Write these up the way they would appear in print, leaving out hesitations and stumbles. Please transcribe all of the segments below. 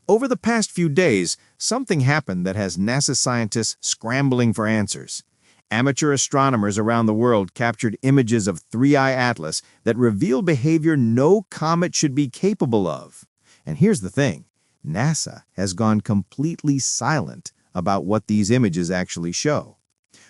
Over the past few days, something happened that has NASA scientists scrambling for answers. Amateur astronomers around the world captured images of 3I Atlas that reveal behavior no comet should be capable of. And here's the thing, NASA has gone completely silent about what these images actually show.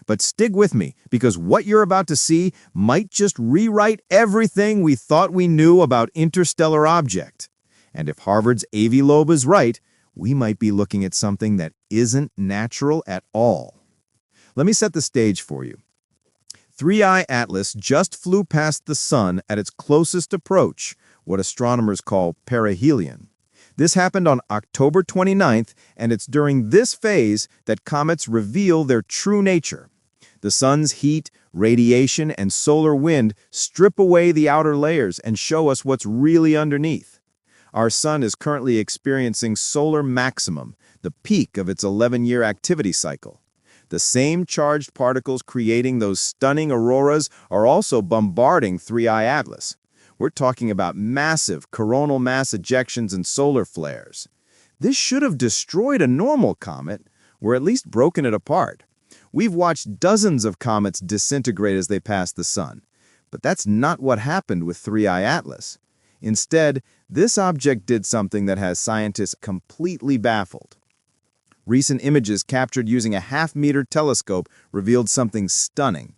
But stick with me, because what you're about to see might just rewrite everything we thought we knew about interstellar object. And if Harvard's Avi Loeb is right, we might be looking at something that isn't natural at all. Let me set the stage for you. 3I Atlas just flew past the Sun at its closest approach, what astronomers call perihelion. This happened on October 29th, and it's during this phase that comets reveal their true nature. The Sun's heat, radiation, and solar wind strip away the outer layers and show us what's really underneath. Our Sun is currently experiencing solar maximum, the peak of its 11-year activity cycle. The same charged particles creating those stunning auroras are also bombarding 3I Atlas. We're talking about massive coronal mass ejections and solar flares. This should have destroyed a normal comet, or at least broken it apart. We've watched dozens of comets disintegrate as they pass the Sun. But that's not what happened with 3I Atlas. Instead, this object did something that has scientists completely baffled. Recent images captured using a half-meter telescope revealed something stunning.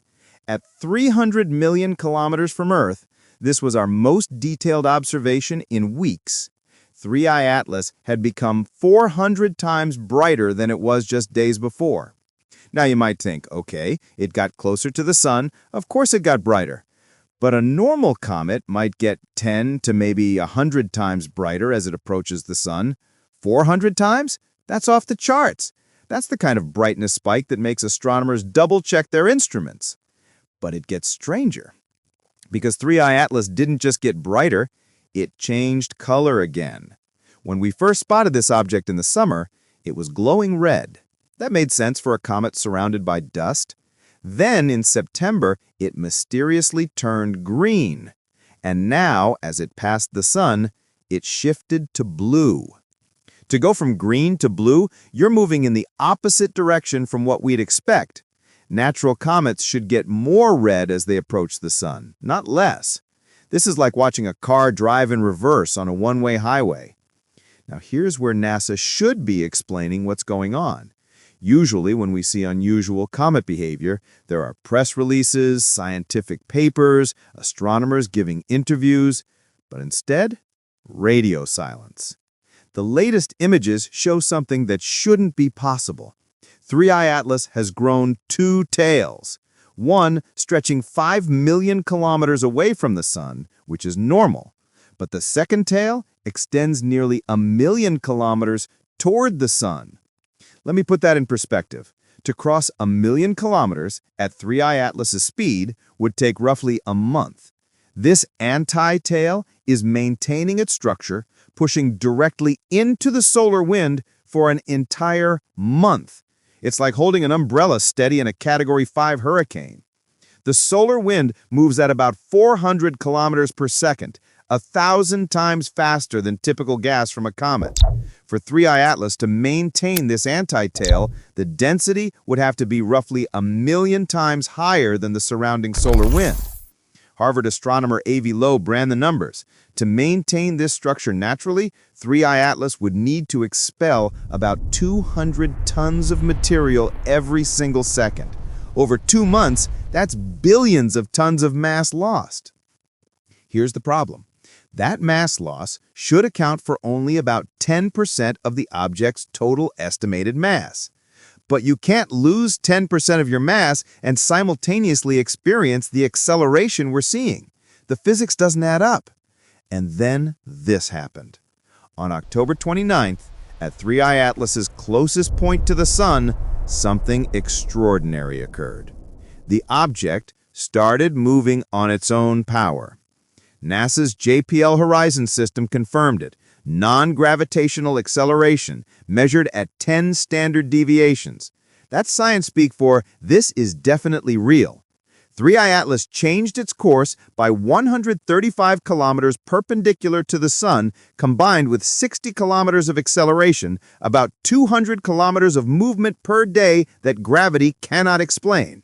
At 300 million kilometers from Earth, this was our most detailed observation in weeks. 3I Atlas had become 400 times brighter than it was just days before. Now you might think, okay, it got closer to the Sun, of course it got brighter. But a normal comet might get 10 to maybe 100 times brighter as it approaches the Sun. 400 times? That's off the charts. That's the kind of brightness spike that makes astronomers double-check their instruments. But it gets stranger. Because 3I Atlas didn't just get brighter, it changed color again. When we first spotted this object in the summer, it was glowing red. That made sense for a comet surrounded by dust. Then, in September, it mysteriously turned green. And now, as it passed the Sun, it shifted to blue. To go from green to blue, you're moving in the opposite direction from what we'd expect. Natural comets should get more red as they approach the Sun, not less. This is like watching a car drive in reverse on a one-way highway. Now, here's where NASA should be explaining what's going on. Usually, when we see unusual comet behavior, there are press releases, scientific papers, astronomers giving interviews, but instead, radio silence. The latest images show something that shouldn't be possible. 3I Atlas has grown two tails, one stretching 5 million kilometers away from the Sun, which is normal, but the second tail extends nearly 1 million kilometers toward the Sun. Let me put that in perspective. To cross 1 million kilometers at 3I Atlas's speed would take roughly a month. This anti-tail is maintaining its structure, pushing directly into the solar wind for an entire month. It's like holding an umbrella steady in a Category 5 hurricane. The solar wind moves at about 400 kilometers per second, 1,000 times faster than typical gas from a comet. For 3I Atlas to maintain this anti-tail, the density would have to be roughly 1 million times higher than the surrounding solar wind. Harvard astronomer Avi Loeb ran the numbers. To maintain this structure naturally, 3I Atlas would need to expel about 200 tons of material every single second. Over 2 months, that's billions of tons of mass lost. Here's the problem. That mass loss should account for only about 10% of the object's total estimated mass. But you can't lose 10% of your mass and simultaneously experience the acceleration we're seeing. The physics doesn't add up. And then this happened. On October 29th, at 3I Atlas's closest point to the Sun, something extraordinary occurred. The object started moving on its own power. NASA's JPL Horizons system confirmed it. Non-gravitational acceleration, measured at 10 standard deviations. That's science speak for this is definitely real. 3I Atlas changed its course by 135 kilometers perpendicular to the Sun, combined with 60 kilometers of acceleration, about 200 kilometers of movement per day that gravity cannot explain.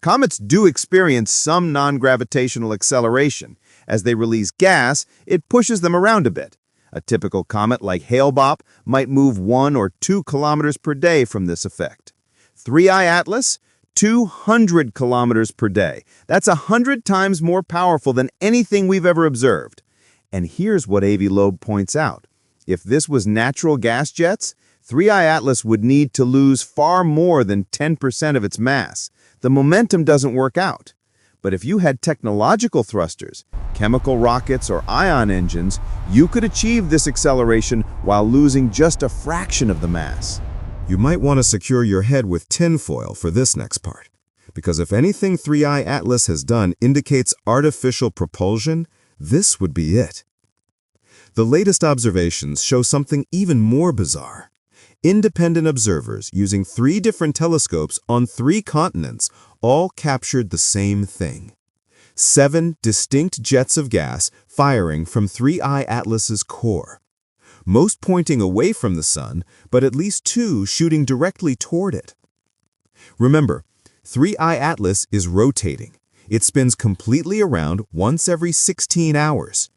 Comets do experience some non-gravitational acceleration. As they release gas, it pushes them around a bit. A typical comet like Hale-Bopp might move 1 or 2 kilometers per day from this effect. 3I Atlas, 200 kilometers per day. That's 100 times more powerful than anything we've ever observed. And here's what Avi Loeb points out. If this was natural gas jets, 3I Atlas would need to lose far more than 10% of its mass. The momentum doesn't work out. But if you had technological thrusters, chemical rockets, or ion engines, you could achieve this acceleration while losing just a fraction of the mass. You might want to secure your head with tinfoil for this next part, because if anything 3I Atlas has done indicates artificial propulsion, this would be it. The latest observations show something even more bizarre. Independent observers using 3 different telescopes on 3 continents all captured the same thing. 7 distinct jets of gas firing from 3I Atlas's core. Most pointing away from the Sun, but at least 2 shooting directly toward it. Remember, 3I Atlas is rotating. It spins completely around once every 16 hours.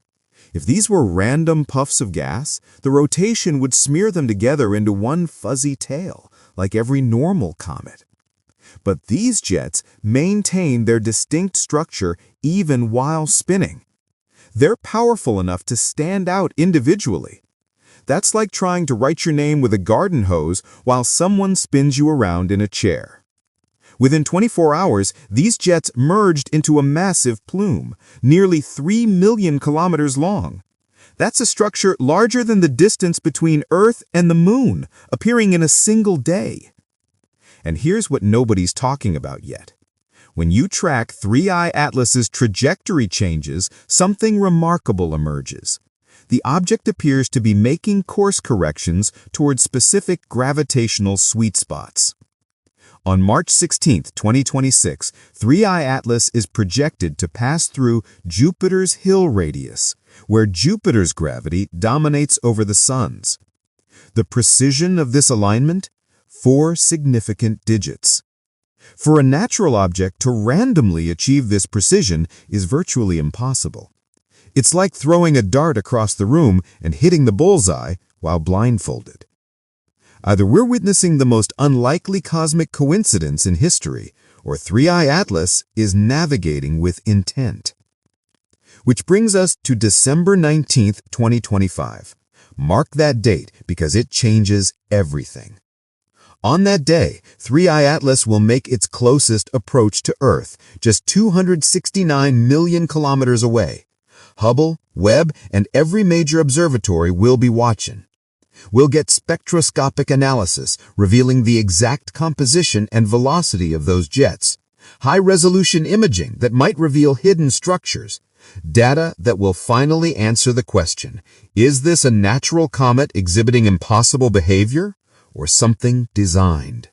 If these were random puffs of gas, the rotation would smear them together into one fuzzy tail, like every normal comet. But these jets maintain their distinct structure even while spinning. They're powerful enough to stand out individually. That's like trying to write your name with a garden hose while someone spins you around in a chair. Within 24 hours, these jets merged into a massive plume, nearly 3 million kilometers long. That's a structure larger than the distance between Earth and the Moon, appearing in a single day. And here's what nobody's talking about yet. When you track 3I Atlas's trajectory changes, something remarkable emerges. The object appears to be making course corrections towards specific gravitational sweet spots. On March 16, 2026, 3I Atlas is projected to pass through Jupiter's Hill radius, where Jupiter's gravity dominates over the Sun's. The precision of this alignment? 4 significant digits. For a natural object to randomly achieve this precision is virtually impossible. It's like throwing a dart across the room and hitting the bullseye while blindfolded. Either we're witnessing the most unlikely cosmic coincidence in history, or 3I Atlas is navigating with intent. Which brings us to December 19, 2025. Mark that date because it changes everything. On that day, 3I Atlas will make its closest approach to Earth, just 269 million kilometers away. Hubble, Webb, and every major observatory will be watching. We'll get spectroscopic analysis revealing the exact composition and velocity of those jets, high-resolution imaging that might reveal hidden structures, data that will finally answer the question, is this a natural comet exhibiting impossible behavior or something designed?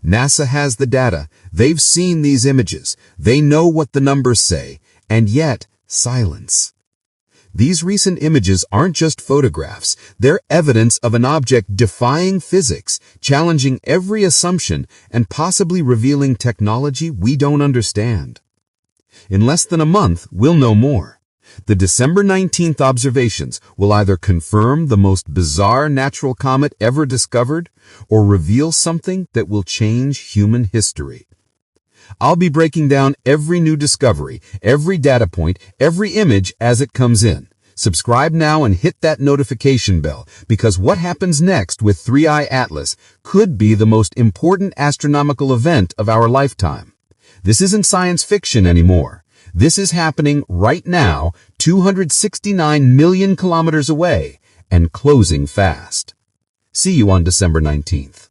NASA has the data. They've seen these images. They know what the numbers say, and yet silence. These recent images aren't just photographs. They're evidence of an object defying physics, challenging every assumption, and possibly revealing technology we don't understand. In less than a month, we'll know more. The December 19th observations will either confirm the most bizarre natural comet ever discovered or reveal something that will change human history. I'll be breaking down every new discovery, every data point, every image as it comes in. Subscribe now and hit that notification bell, because what happens next with 3I Atlas could be the most important astronomical event of our lifetime. This isn't science fiction anymore. This is happening right now, 269 million kilometers away, and closing fast. See you on December 19th.